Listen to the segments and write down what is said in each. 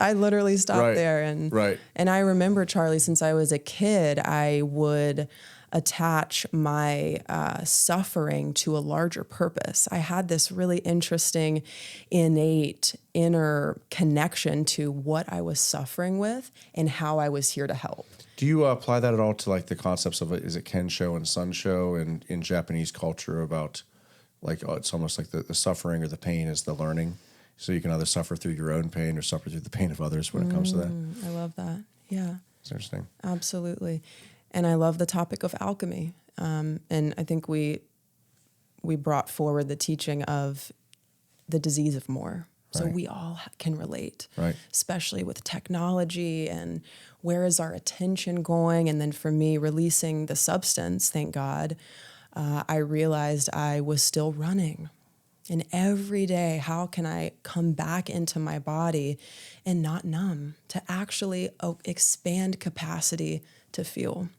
I literally stopped there. And I remember, Charlie, since I was a kid, I would attach my suffering to a larger purpose. I had this really interesting, innate inner connection to what I was suffering with and how I was here to help. Do you apply that at all to like the concepts of is it Kensho and Sunsho and in Japanese culture about like it's almost like the suffering or the pain is the learning? So you can either suffer through your own pain or suffer through the pain of others when it comes to that. I love that. Yeah. It's interesting. Absolutely. And I love the topic of alchemy. And I think we brought forward the teaching of the disease of more. So we all can relate, especially with technology and where is our attention going? And then for me, releasing the substance, thank God, I realized I was still running. And every day, how can I come back into my body and not numb, to actually expand capacity to feel?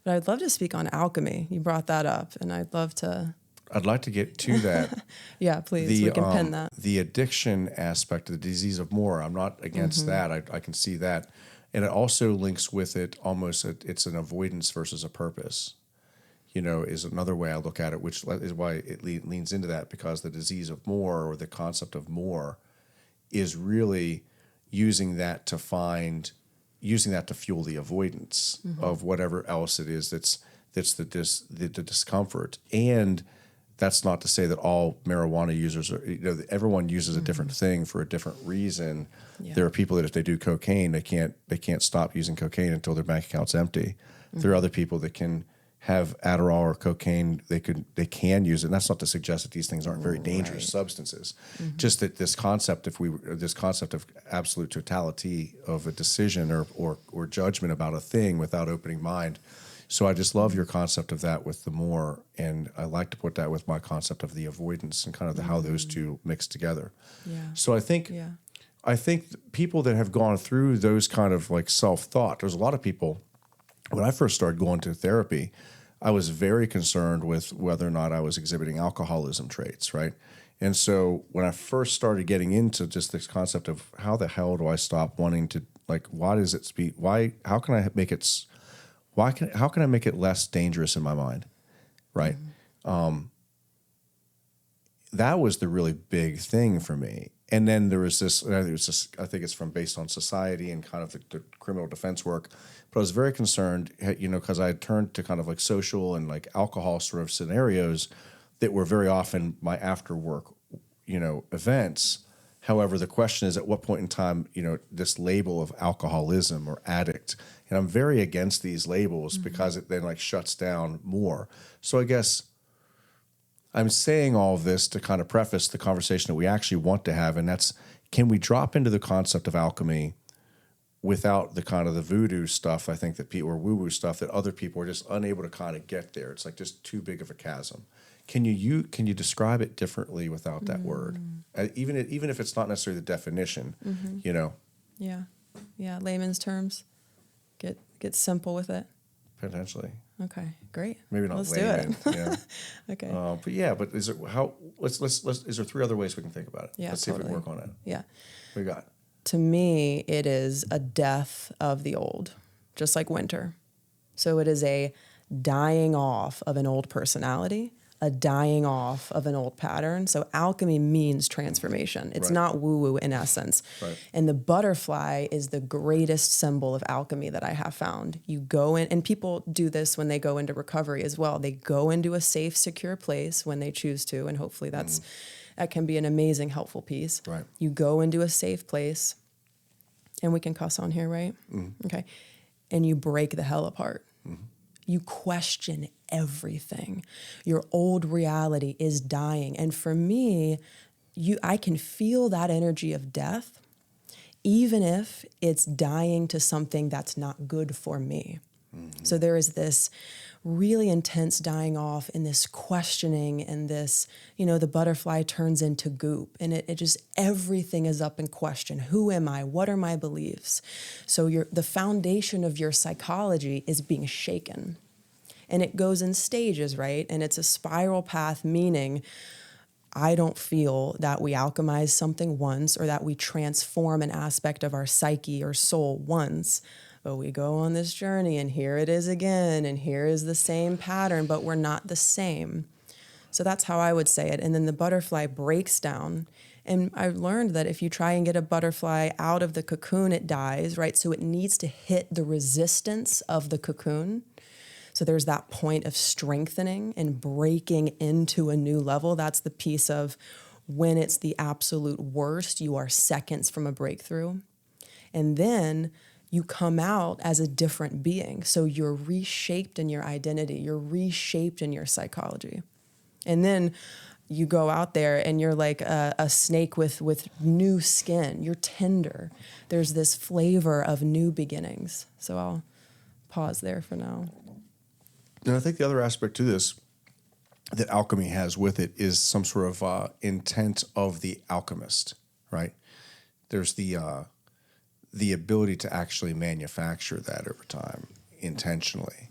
But I'd love to speak on alchemy. You brought that up, and I'd like to get to that. Yeah, please. We can pin that. The addiction aspect of the disease of more, I'm not against that. I can see that. And it also links with it almost, it's an avoidance versus a purpose, is another way I look at it, which is why it leans into that, because the disease of more or the concept of more is really using that to fuel the avoidance of whatever else it is that's the discomfort. And that's not to say that all marijuana users are, everyone uses a different thing for a different reason. Yeah. There are people that if they do cocaine, they can't stop using cocaine until their bank account's empty. There are other people that can have Adderall or cocaine, they can use it. And that's not to suggest that these things aren't very dangerous substances. Just that this concept of absolute totality of a decision or judgment about a thing without opening mind. So I just love your concept of that with the more, and I like to put that with my concept of the avoidance and kind of how those two mix together. Yeah. So I think people that have gone through those kind of like self-thought, there's a lot of people, when I first started going to therapy, I was very concerned with whether or not I was exhibiting alcoholism traits, right? And so when I first started getting into just this concept of how the hell do I stop wanting to, like, why does it speak? How can I make it less dangerous in my mind, right? That was the really big thing for me. And then there was this, I think it's based on society and kind of the criminal defense work. But I was very concerned, because I had turned to kind of like social and like alcohol sort of scenarios that were very often my after work, events. However, the question is at what point in time, this label of alcoholism or addict, and I'm very against these labels because it then like shuts down more. So I guess I'm saying all of this to kind of preface the conversation that we actually want to have, and that's, can we drop into the concept of alchemy without the kind of the voodoo stuff, I think, that people, or woo-woo stuff that other people are just unable to kind of get there. It's like just too big of a chasm. Can you describe it differently without that word? Even if it's not necessarily the definition, Yeah, layman's terms. Get simple with it. Potentially. Okay, great. Maybe not Let's layman. do it. Yeah. Okay. But is there is there three other ways we can think about it? Yeah, Let's see if we can work on it. Yeah. What you got? To me, it is a death of the old, just like winter. So it is a dying off of an old personality, a dying off of an old pattern. So alchemy means transformation. It's not woo-woo in essence. Right. And the butterfly is the greatest symbol of alchemy that I have found. You go in, and people do this when they go into recovery as well. They go into a safe, secure place when they choose to, and hopefully that can be an amazing, helpful piece. Right. You go into a safe place, and we can cuss on here, right? Okay. And you break the hell apart. You question everything. Your old reality is dying. And for me, I can feel that energy of death, even if it's dying to something that's not good for me. So there is this really intense dying off and this questioning and this, the butterfly turns into goop, and it just, everything is up in question. Who am I? What are my beliefs? So the foundation of your psychology is being shaken, and it goes in stages, right? And it's a spiral path, meaning I don't feel that we alchemize something once or that we transform an aspect of our psyche or soul once, but we go on this journey and here it is again, and here is the same pattern, but we're not the same. So that's how I would say it. And then the butterfly breaks down. And I learned that if you try and get a butterfly out of the cocoon, it dies, right? So it needs to hit the resistance of the cocoon. So there's that point of strengthening and breaking into a new level. That's the piece of when it's the absolute worst, you are seconds from a breakthrough. And then you come out as a different being. So you're reshaped in your identity. You're reshaped in your psychology. And then you go out there and you're like a snake with new skin. You're tender. There's this flavor of new beginnings. So I'll pause there for now. And I think the other aspect to this that alchemy has with it is some sort of intent of the alchemist, right? There's the ability to actually manufacture that over time intentionally.